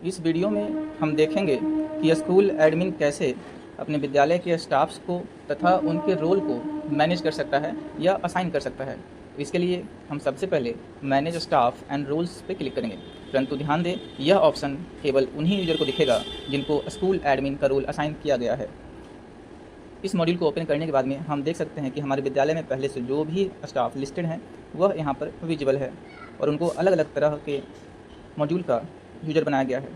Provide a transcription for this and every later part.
इस वीडियो में हम देखेंगे कि स्कूल एडमिन कैसे अपने विद्यालय के स्टाफ्स को तथा उनके रोल को मैनेज कर सकता है या असाइन कर सकता है। इसके लिए हम सबसे पहले मैनेज स्टाफ एंड रोल्स पे क्लिक करेंगे। परंतु ध्यान दें, यह ऑप्शन केवल उन्हीं यूजर को दिखेगा जिनको स्कूल एडमिन का रोल असाइन किया गया है। इस मॉड्यूल को ओपन करने के बाद में हम देख सकते हैं कि हमारे विद्यालय में पहले से जो भी स्टाफ लिस्टेड हैं वह यहाँ पर विजिबल है और उनको अलग अलग तरह के मॉड्यूल का यूजर बनाया गया है।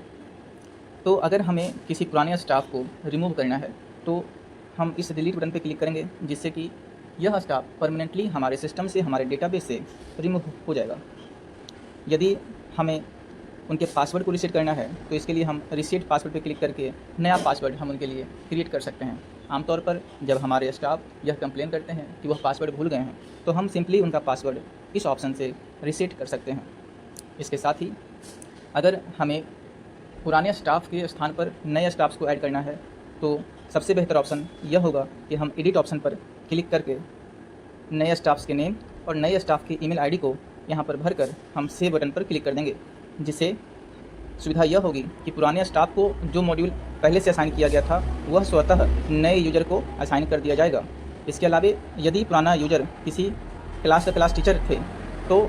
तो अगर हमें किसी पुराने स्टाफ को रिमूव करना है तो हम इस डिलीट बटन पर क्लिक करेंगे, जिससे कि यह स्टाफ परमानेंटली हमारे सिस्टम से, हमारे डेटाबेस से रिमूव हो जाएगा। यदि हमें उनके पासवर्ड को रीसेट करना है तो इसके लिए हम रीसेट पासवर्ड पर क्लिक करके नया पासवर्ड हम उनके लिए क्रिएट कर सकते हैं। आमतौर पर जब हमारे स्टाफ यह कंप्लेन करते हैं कि वह पासवर्ड भूल गए हैं तो हम सिंपली उनका पासवर्ड इस ऑप्शन से रीसेट कर सकते हैं। इसके साथ ही अगर हमें पुराने स्टाफ के स्थान पर नए स्टाफ्स को ऐड करना है तो सबसे बेहतर ऑप्शन यह होगा कि हम एडिट ऑप्शन पर क्लिक करके नए स्टाफ्स के नेम और नए स्टाफ की ईमेल आईडी को यहाँ पर भरकर हम सेव बटन पर क्लिक कर देंगे, जिससे सुविधा यह होगी कि पुराने स्टाफ को जो मॉड्यूल पहले से असाइन किया गया था वह स्वतः नए यूजर को असाइन कर दिया जाएगा। इसके अलावा यदि पुराना यूजर किसी क्लास का क्लास टीचर थे तो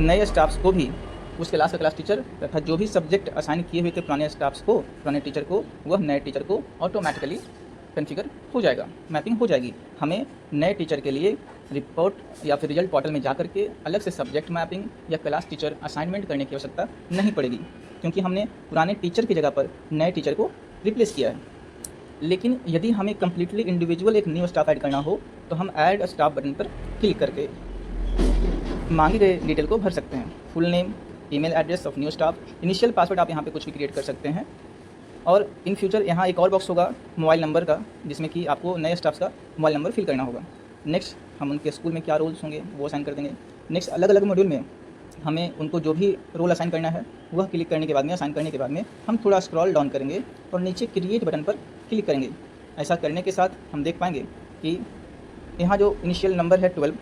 नए स्टाफ्स को भी उस क्लास का क्लास टीचर तथा जो भी सब्जेक्ट असाइन किए हुए थे पुराने स्टाफ्स को, पुराने टीचर को, वह नए टीचर को ऑटोमेटिकली कॉन्फ़िगर हो जाएगा, मैपिंग हो जाएगी। हमें नए टीचर के लिए रिपोर्ट या फिर रिजल्ट पोर्टल में जाकर के अलग से सब्जेक्ट मैपिंग या क्लास टीचर असाइनमेंट करने की आवश्यकता नहीं पड़ेगी, क्योंकि हमने पुराने टीचर की जगह पर नए टीचर को रिप्लेस किया है। लेकिन यदि हमें कम्प्लीटली इंडिविजुअल एक न्यू स्टाफ ऐड करना हो तो हम ऐड स्टाफ बटन पर क्लिक करके मांगे गए डिटेल को भर सकते हैं। Full name, email address of new staff, initial password आप यहाँ पे कुछ भी क्रिएट कर सकते हैं। और इन फ्यूचर यहाँ एक और बॉक्स होगा मोबाइल नंबर का, जिसमें कि आपको नए स्टाफ्स का मोबाइल नंबर फिल करना होगा। नेक्स्ट हम उनके स्कूल में क्या रोल्स होंगे वो असाइन कर देंगे। नेक्स्ट अलग अलग मॉड्यूल में हमें उनको जो भी रोल असाइन करना है वह क्लिक करने के बाद में, असाइन करने के बाद में हम थोड़ा स्क्रॉल डाउन करेंगे और नीचे क्रिएट बटन पर क्लिक करेंगे। ऐसा करने के साथ हम देख पाएंगे कि यहाँ जो इनिशियल नंबर है 12,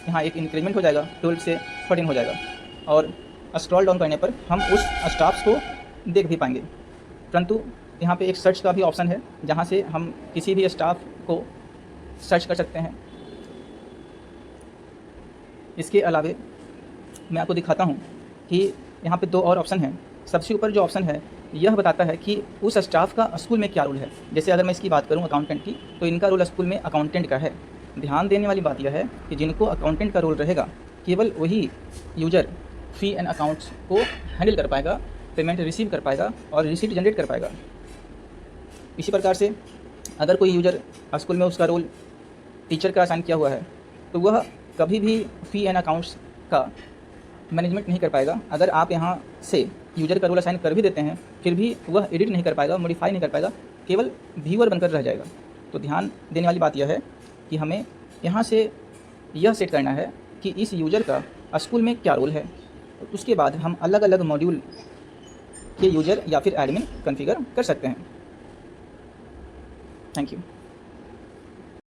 यहाँ एक इंक्रीमेंट हो जाएगा, 12 से 14 हो जाएगा और स्क्रॉल डाउन करने पर हम उस स्टाफ्स को देख भी पाएंगे। परंतु यहाँ पे एक सर्च का भी ऑप्शन है जहाँ से हम किसी भी स्टाफ को सर्च कर सकते हैं। इसके अलावे मैं आपको दिखाता हूँ कि यहाँ पे दो और ऑप्शन हैं। सबसे ऊपर जो ऑप्शन है यह बताता है कि उस स्टाफ का स्कूल में क्या रोल है। जैसे अगर मैं इसकी बात करूँ अकाउंटेंट की, तो इनका रोल स्कूल में अकाउंटेंट का है। ध्यान देने वाली बात यह है कि जिनको अकाउंटेंट का रोल रहेगा केवल वही यूजर फी एंड अकाउंट्स को हैंडल कर पाएगा, पेमेंट रिसीव कर पाएगा और रिसीट जनरेट कर पाएगा। इसी प्रकार से अगर कोई यूजर स्कूल में उसका रोल टीचर का असाइन किया हुआ है तो वह कभी भी फ़ी एंड अकाउंट्स का मैनेजमेंट नहीं कर पाएगा। अगर आप यहाँ से यूजर का रोल असाइन कर भी देते हैं फिर भी वह एडिट नहीं कर पाएगा, मॉडिफाई नहीं कर पाएगा, केवल व्यूअर बनकर रह जाएगा। तो ध्यान देने वाली बात यह है कि हमें यहाँ से यह सेट करना है कि इस यूजर का स्कूल में क्या रोल है। उसके बाद हम अलग अलग मॉड्यूल के यूजर या फिर एडमिन कॉन्फ़िगर कर सकते हैं। Thank you.